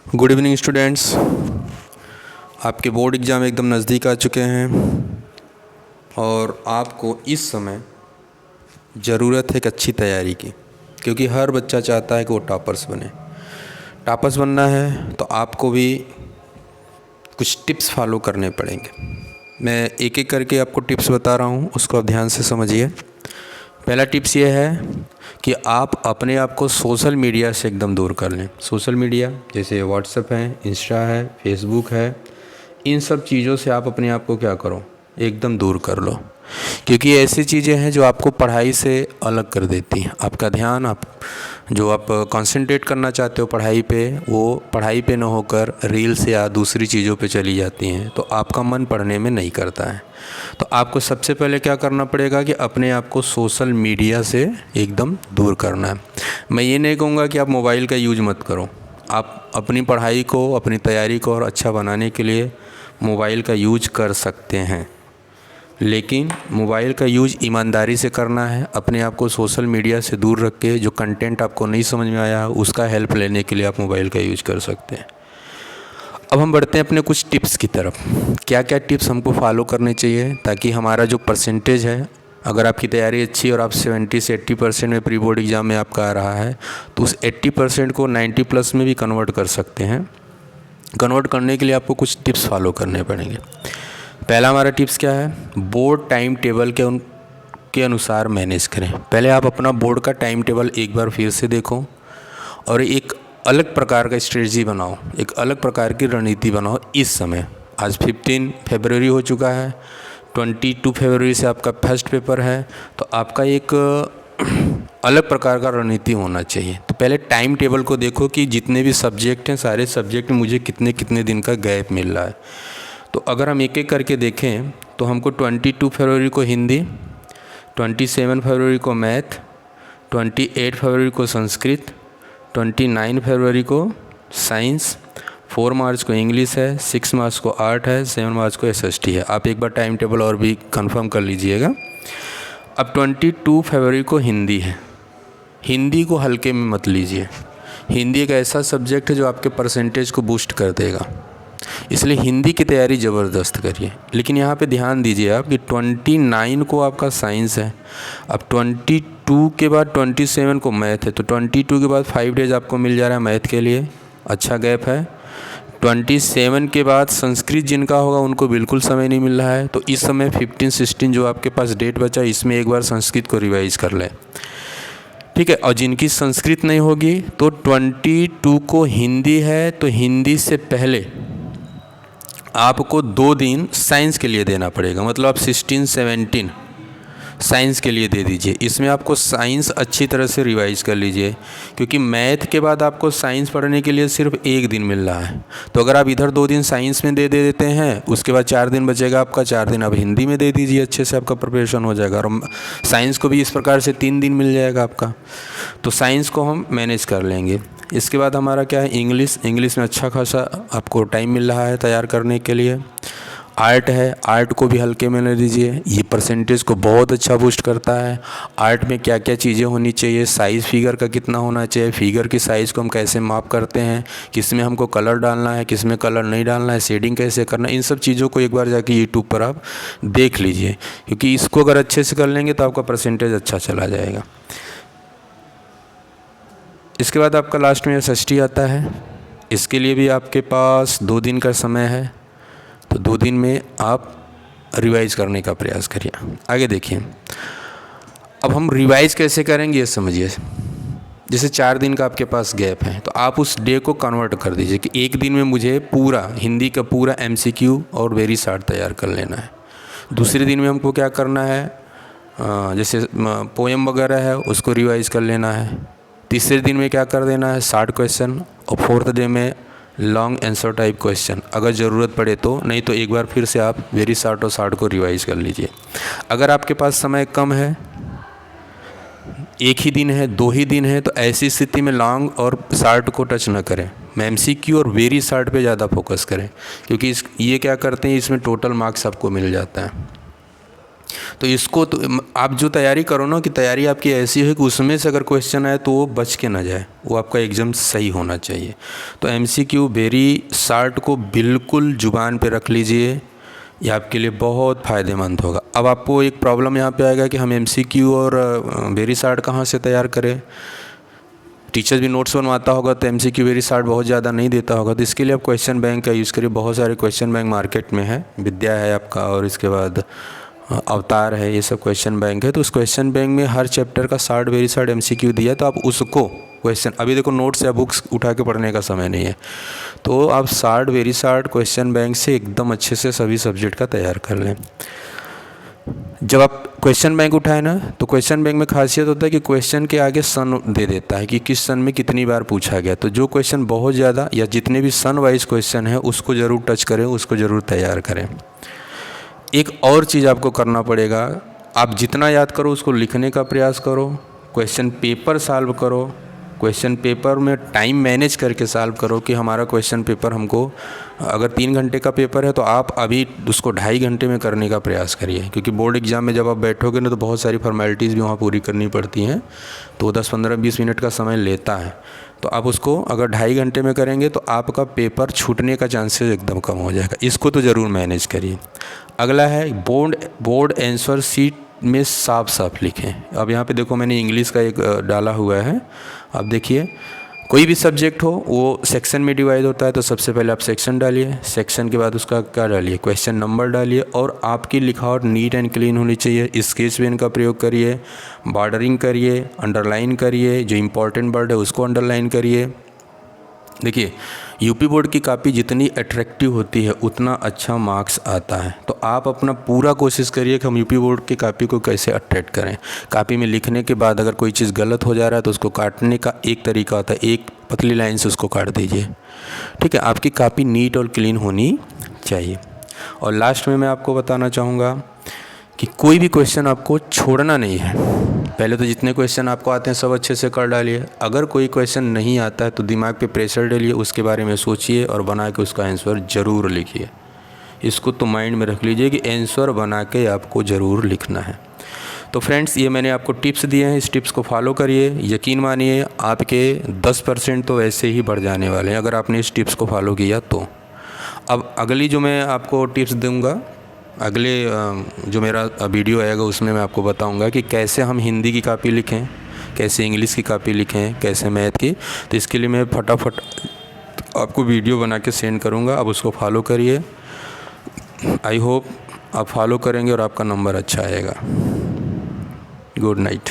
Good evening students. आपके board exam एकदम नज़दीक आ चुके हैं और आपको इस समय ज़रूरत है एक अच्छी तैयारी की, क्योंकि हर बच्चा चाहता है कि वो टॉपर्स बने। टॉपर्स बनना है तो आपको भी कुछ टिप्स फॉलो करने पड़ेंगे। मैं एक एक करके आपको टिप्स बता रहा हूँ, उसको आप ध्यान से समझिए। पहला टिप्स ये है कि आप अपने आप को सोशल मीडिया से एकदम दूर कर लें। सोशल मीडिया जैसे व्हाट्सएप है, इंस्टा है, फेसबुक है, इन सब चीज़ों से आप अपने आप को क्या करो, एकदम दूर कर लो, क्योंकि ये ऐसी चीज़ें हैं जो आपको पढ़ाई से अलग कर देती हैं। आपका ध्यान आप कंसंट्रेट करना चाहते हो पढ़ाई पे, वो पढ़ाई पे ना होकर रील्स या दूसरी चीज़ों पे चली जाती हैं, तो आपका मन पढ़ने में नहीं करता है। तो आपको सबसे पहले क्या करना पड़ेगा कि अपने आप को सोशल मीडिया से एकदम दूर करना है। मैं ये नहीं कहूँगा कि आप मोबाइल का यूज मत करो। आप अपनी पढ़ाई को, अपनी तैयारी को और अच्छा बनाने के लिए मोबाइल का यूज कर सकते हैं, लेकिन मोबाइल का यूज ईमानदारी से करना है। अपने आप को सोशल मीडिया से दूर रख के जो कंटेंट आपको नहीं समझ में आया उसका हेल्प लेने के लिए आप मोबाइल का यूज कर सकते हैं। अब हम बढ़ते हैं अपने कुछ टिप्स की तरफ। क्या क्या टिप्स हमको फॉलो करने चाहिए ताकि हमारा जो परसेंटेज है, अगर आपकी तैयारी अच्छी और आप 70 से 80% में प्री बोर्ड एग्ज़ाम में आपका आ रहा है, तो उस 80% को 90+ में भी कन्वर्ट कर सकते हैं। कन्वर्ट करने के लिए आपको कुछ टिप्स फॉलो करने पड़ेंगे। पहला हमारा टिप्स क्या है, बोर्ड टाइम टेबल के अनुसार मैनेज करें। पहले आप अपना बोर्ड का टाइम टेबल एक बार फिर से देखो और एक अलग प्रकार का स्ट्रेटजी बनाओ, एक अलग प्रकार की रणनीति बनाओ। इस समय आज 15 फरवरी हो चुका है, 22 फरवरी से आपका फर्स्ट पेपर है, तो आपका एक अलग प्रकार का रणनीति होना चाहिए। तो पहले टाइम टेबल को देखो कि जितने भी सब्जेक्ट हैं, सारे सब्जेक्ट में मुझे कितने कितने दिन का गैप मिल रहा है। तो अगर हम एक एक करके देखें तो हमको 22 फरवरी को हिंदी, 27 फरवरी को मैथ, 28 फरवरी को संस्कृत, 29 फरवरी को साइंस, 4 मार्च को इंग्लिश है, 6 मार्च को आर्ट है, 7 मार्च को एसएसटी है। आप एक बार टाइम टेबल और भी कंफर्म कर लीजिएगा। अब 22 फरवरी को हिंदी है। हिंदी को हल्के में मत लीजिए। हिंदी एक ऐसा सब्जेक्ट है जो आपके परसेंटेज को बूस्ट कर देगा, इसलिए हिंदी की तैयारी ज़बरदस्त करिए। लेकिन यहाँ पे ध्यान दीजिए आप कि 29 को आपका साइंस है, अब 22 के बाद 27 को मैथ है, तो 22 के बाद 5 डेज आपको मिल जा रहा है मैथ के लिए, अच्छा गैप है। 27 के बाद संस्कृत जिनका होगा उनको बिल्कुल समय नहीं मिल रहा है, तो इस समय 15-16 जो आपके पास डेट बचा, इसमें एक बार संस्कृत को रिवाइज़ कर लें, ठीक है। और जिनकी संस्कृत नहीं होगी तो 22 को हिंदी है, तो हिंदी से पहले आपको 2 दिन साइंस के लिए देना पड़ेगा, मतलब आप 16-17 साइंस के लिए दे दीजिए। इसमें आपको साइंस अच्छी तरह से रिवाइज़ कर लीजिए, क्योंकि मैथ के बाद आपको साइंस पढ़ने के लिए सिर्फ 1 दिन मिल रहा है। तो अगर आप इधर 2 दिन साइंस में दे देते हैं, उसके बाद 4 दिन बचेगा आपका, 4 दिन आप हिंदी में दे दीजिए, अच्छे से आपका प्रिपरेशन हो जाएगा। और साइंस को भी इस प्रकार से 3 दिन मिल जाएगा आपका, तो साइंस को हम मैनेज कर लेंगे। इसके बाद हमारा क्या है, इंग्लिश में अच्छा खासा आपको टाइम मिल रहा है तैयार करने के लिए। आर्ट है, आर्ट को भी हल्के में ले लीजिए, ये परसेंटेज को बहुत अच्छा बूस्ट करता है। आर्ट में क्या क्या चीज़ें होनी चाहिए, साइज़ फिगर का कितना होना चाहिए, फिगर की साइज़ को हम कैसे माप करते हैं, किस में हमको कलर डालना है, किस में कलर नहीं डालना है, शेडिंग कैसे करना है, इन सब चीज़ों को एक बार जाके यूट्यूब पर आप देख लीजिए, क्योंकि इसको अगर अच्छे से कर लेंगे तो आपका परसेंटेज अच्छा चला जाएगा। इसके बाद आपका लास्ट में एसएसटी आता है। इसके लिए भी आपके पास 2 दिन का समय है, तो 2 दिन में आप रिवाइज़ करने का प्रयास करिए। आगे देखिए, अब हम रिवाइज़ कैसे करेंगे ये समझिए। जैसे 4 दिन का आपके पास गैप है, तो आप उस डे को कन्वर्ट कर दीजिए कि एक दिन में मुझे पूरा हिंदी का पूरा एमसीक्यू और वेरी शॉर्ट तैयार कर लेना है। दूसरे दिन में हमको क्या करना है, जैसे पोएम वगैरह है उसको रिवाइज़ कर लेना है। तीसरे दिन में क्या कर देना है, शॉर्ट क्वेश्चन, और 4th डे में लॉन्ग आंसर टाइप क्वेश्चन अगर ज़रूरत पड़े तो, नहीं तो एक बार फिर से आप वेरी शॉर्ट और शॉर्ट को रिवाइज़ कर लीजिए। अगर आपके पास समय कम है, 1 ही दिन है, 2 ही दिन है, तो ऐसी स्थिति में लॉन्ग और शॉर्ट को टच न करें। मैं एमसीक्यू और वेरी शॉर्ट पे ज़्यादा फोकस करें, क्योंकि ये क्या करते हैं, इसमें टोटल मार्क्स आपको मिल जाता है। तो इसको तो आप जो तैयारी करो ना कि तैयारी आपकी ऐसी है कि उसमें से अगर क्वेश्चन आए तो वो बच के ना जाए, वो आपका एग्ज़ाम सही होना चाहिए। तो एमसीक्यू वेरी शार्ट को बिल्कुल ज़ुबान पे रख लीजिए, ये आपके लिए बहुत फ़ायदेमंद होगा। अब आपको एक प्रॉब्लम यहाँ पे आएगा कि हम एमसीक्यू और वेरी शार्ट कहाँ से तैयार करें। टीचर भी नोट्स बनवाता होगा तो एमसीक्यू वेरी शार्ट बहुत ज़्यादा नहीं देता होगा, तो इसके लिए आप क्वेश्चन बैंक का यूज़ करिए। बहुत सारे क्वेश्चन बैंक मार्केट में है, विद्या है आपका और इसके बाद अवतार है, ये सब क्वेश्चन बैंक है। तो उस क्वेश्चन बैंक में हर चैप्टर का शार्ट वेरी शार्ट एमसीक्यू दिया है, तो आप उसको क्वेश्चन, अभी देखो नोट्स या बुक्स उठा के पढ़ने का समय नहीं है, तो आप short very short question bank से एकदम अच्छे से सभी सब्जेक्ट का तैयार कर लें। जब आप क्वेश्चन बैंक उठाए ना, तो क्वेश्चन बैंक में खासियत होता है कि क्वेश्चन के आगे सन दे देता है कि किस सन में कितनी बार पूछा गया। तो जो क्वेश्चन बहुत ज़्यादा या जितने भी सन वाइज क्वेश्चन है उसको ज़रूर टच करें, उसको ज़रूर तैयार करें। एक और चीज़ आपको करना पड़ेगा, आप जितना याद करो उसको लिखने का प्रयास करो, क्वेश्चन पेपर सॉल्व करो, क्वेश्चन पेपर में टाइम मैनेज करके सॉल्व करो कि हमारा क्वेश्चन पेपर हमको अगर 3 घंटे का पेपर है तो आप अभी उसको 2.5 घंटे में करने का प्रयास करिए, क्योंकि बोर्ड एग्ज़ाम में जब आप बैठोगे ना तो बहुत सारी फॉर्मेलिटीज़ भी वहाँ पूरी करनी पड़ती हैं, तो 10, 15, 20 मिनट का समय लेता है। तो आप उसको अगर 2.5 घंटे में करेंगे तो आपका पेपर छूटने का चांसेस एकदम कम हो जाएगा। इसको तो ज़रूर मैनेज करिए। अगला है बोर्ड आंसर शीट में साफ साफ लिखें। अब यहाँ पे देखो मैंने इंग्लिश का एक डाला हुआ है, अब देखिए कोई भी सब्जेक्ट हो वो सेक्शन में डिवाइड होता है, तो सबसे पहले आप सेक्शन डालिए, सेक्शन के बाद उसका क्या डालिए, क्वेश्चन नंबर डालिए, और आपकी लिखावट नीट एंड क्लीन होनी चाहिए। स्केच पेन का प्रयोग करिए, बॉर्डरिंग करिए, अंडरलाइन करिए, जो इम्पोर्टेंट वर्ड है उसको अंडरलाइन करिए। देखिए यूपी बोर्ड की कॉपी जितनी अट्रैक्टिव होती है उतना अच्छा मार्क्स आता है, तो आप अपना पूरा कोशिश करिए कि हम यूपी बोर्ड की कॉपी को कैसे अट्रैक्ट करें। कॉपी में लिखने के बाद अगर कोई चीज़ गलत हो जा रहा है तो उसको काटने का एक तरीका होता है, एक पतली लाइन से उसको काट दीजिए, ठीक है। आपकी कॉपी नीट और क्लीन होनी चाहिए। और लास्ट में मैं आपको बताना चाहूँगा कि कोई भी क्वेश्चन आपको छोड़ना नहीं है। पहले तो जितने क्वेश्चन आपको आते हैं सब अच्छे से कर डालिए, अगर कोई क्वेश्चन नहीं आता है तो दिमाग पे प्रेशर डालिए, उसके बारे में सोचिए और बना के उसका आंसर ज़रूर लिखिए। इसको तो माइंड में रख लीजिए कि आंसर बना के आपको ज़रूर लिखना है। तो फ्रेंड्स ये मैंने आपको टिप्स दिए हैं, इस टिप्स को फॉलो करिए। यकीन मानिए आपके 10% तो वैसे ही बढ़ जाने वाले हैं अगर आपने इस टिप्स को फॉलो किया तो। अब अगली जो मैं आपको टिप्स दूँगा, अगले जो मेरा वीडियो आएगा उसमें मैं आपको बताऊंगा कि कैसे हम हिंदी की कॉपी लिखें, कैसे इंग्लिश की कॉपी लिखें, कैसे मैथ की। तो इसके लिए मैं फटाफट आपको वीडियो बना के सेंड करूंगा, आप उसको फॉलो करिए। आई होप आप फॉलो करेंगे और आपका नंबर अच्छा आएगा। Good night.